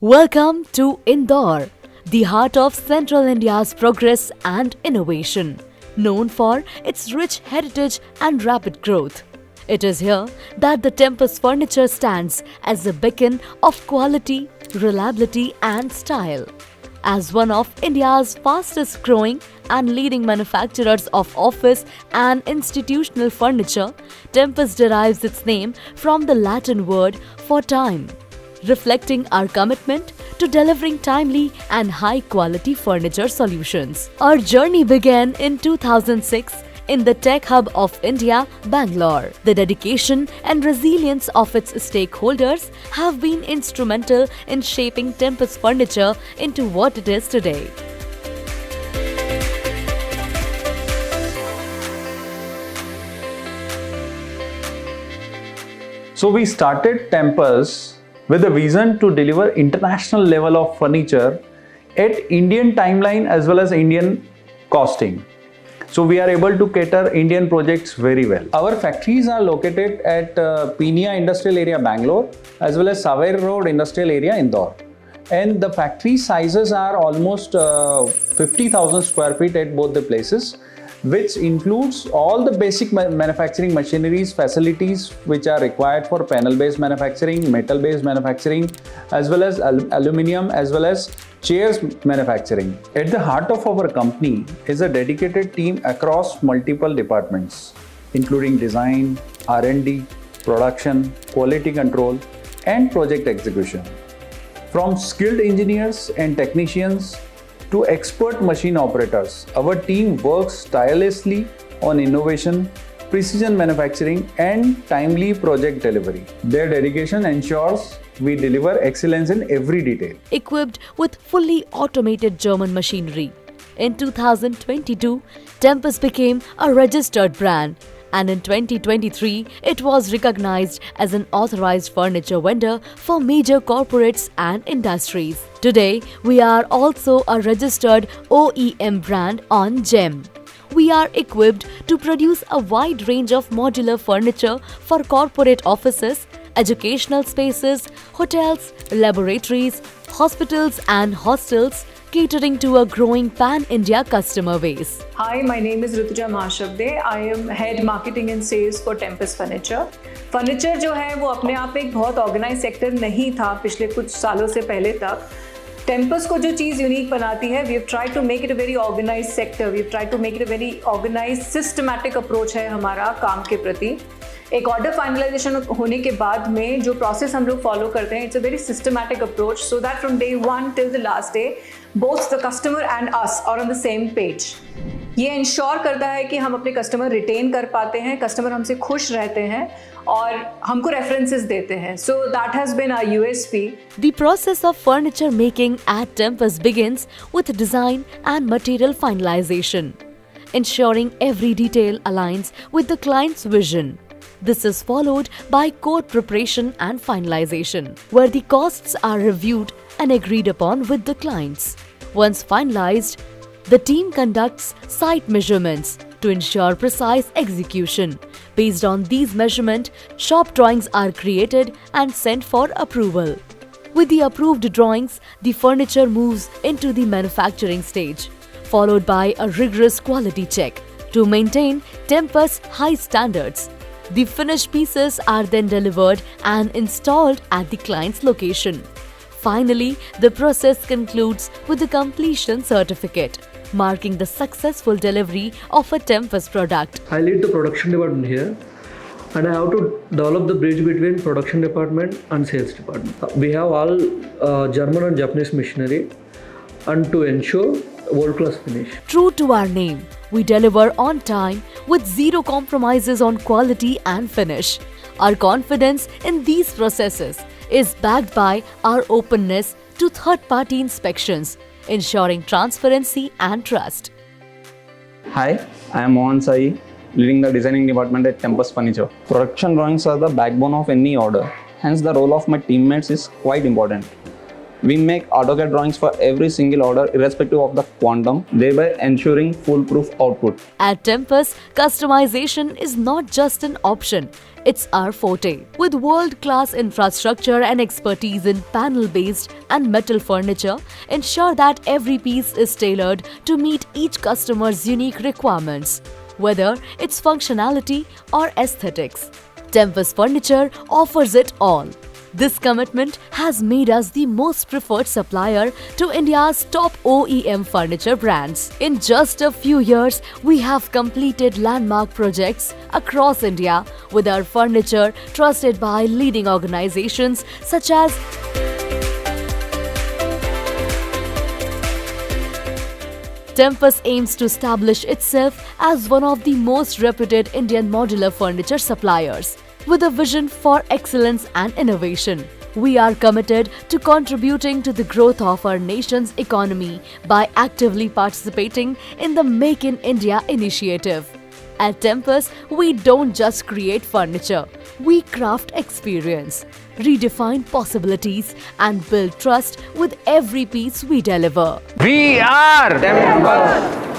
Welcome to Indore, the heart of Central India's progress and innovation, known for its rich heritage and rapid growth. It is here that the Tempus Furniture stands as a beacon of quality, reliability and style. As one of India's fastest growing and leading manufacturers of office and institutional furniture, Tempus derives its name from the Latin word for time, reflecting our commitment to delivering timely and high-quality furniture solutions. Our journey began in 2006 in the tech hub of India, Bangalore. The dedication and resilience of its stakeholders have been instrumental in shaping Tempus Furniture into what it is today. So we started Tempus with a vision to deliver international level of furniture at Indian timeline as well as Indian costing. So we are able to cater Indian projects very well. Our factories are located at Pinia Industrial Area, Bangalore, as well as Saveri Road Industrial Area, Indore. And the factory sizes are almost 50,000 square feet at both the places, which includes all the basic manufacturing machineries, facilities which are required for panel-based manufacturing, metal-based manufacturing, as well as aluminium, as well as chairs manufacturing. At the heart of our company is a dedicated team across multiple departments, including design, R&D, production, quality control, and project execution. From skilled engineers and technicians to expert machine operators, our team works tirelessly on innovation, precision manufacturing, and timely project delivery. Their dedication ensures we deliver excellence in every detail. Equipped with fully automated German machinery, in 2022, Tempus became a registered brand, and in 2023, it was recognized as an authorized furniture vendor for major corporates and industries. Today, we are also a registered OEM brand on GEM. We are equipped to produce a wide range of modular furniture for corporate offices, educational spaces, hotels, laboratories, hospitals and hostels, catering to a growing pan-India customer base. Hi, my name is Rituja Mahashabde. I am Head Marketing and Sales for Tempus Furniture. Furniture जो है वो अपने आप एक बहुत organise sector नहीं था पिछले कुछ सालों से पहले तक. Tempus को जो चीज़ यूनिक बनाती है, we have tried to make it a very organized sector. We have tried to make it a very organized, systematic approach है हमारा काम के प्रति. एक ऑर्डर फाइनलाइजेशन होने के बाद में जो प्रोसेस हम लोग फॉलो करते हैं, it's a very systematic approach so that from day 1 till the last day both the customer and us are on the same page. ये इंश्योर करता है कि हम अपने कस्टमर रिटेन कर पाते हैं, कस्टमर हमसे खुश रहते हैं और हमको रेफरेंसेस देते हैं. So that has been our USP. The process of furniture making at Tempus begins with design and material finalization, ensuring every detail aligns with the client's vision. This is followed by code preparation and finalization, where the costs are reviewed and agreed upon with the clients. Once finalized, the team conducts site measurements to ensure precise execution. Based on these measurements, shop drawings are created and sent for approval. With the approved drawings, the furniture moves into the manufacturing stage, followed by a rigorous quality check to maintain Tempus high standards. The finished pieces are then delivered and installed at the client's location. Finally, the process concludes with the completion certificate, marking the successful delivery of a Tempus product. I lead the production department here, and I have to develop the bridge between production department and sales department. We have all German and Japanese machinery, and to ensure world-class finish. True to our name, we deliver on time with zero compromises on quality and finish. Our confidence in these processes is backed by our openness to third-party inspections, ensuring transparency and trust. Hi, I am Mohan Sai, leading the designing department at Tempus Furniture. Production drawings are the backbone of any order, hence the role of my teammates is quite important. We make AutoCAD drawings for every single order irrespective of the quantum, thereby ensuring foolproof output. At Tempus, customization is not just an option, it's our forte. With world-class infrastructure and expertise in panel-based and metal furniture, ensure that every piece is tailored to meet each customer's unique requirements, whether it's functionality or aesthetics. Tempus Furniture offers it all. This commitment has made us the most preferred supplier to India's top OEM furniture brands. In just a few years, we have completed landmark projects across India with our furniture trusted by leading organizations such as Tempus aims to establish itself as one of the most reputed Indian modular furniture suppliers. With a vision for excellence and innovation, we are committed to contributing to the growth of our nation's economy by actively participating in the Make in India initiative. At Tempus, we don't just create furniture, we craft experience, redefine possibilities, and build trust with every piece we deliver. We are Tempus.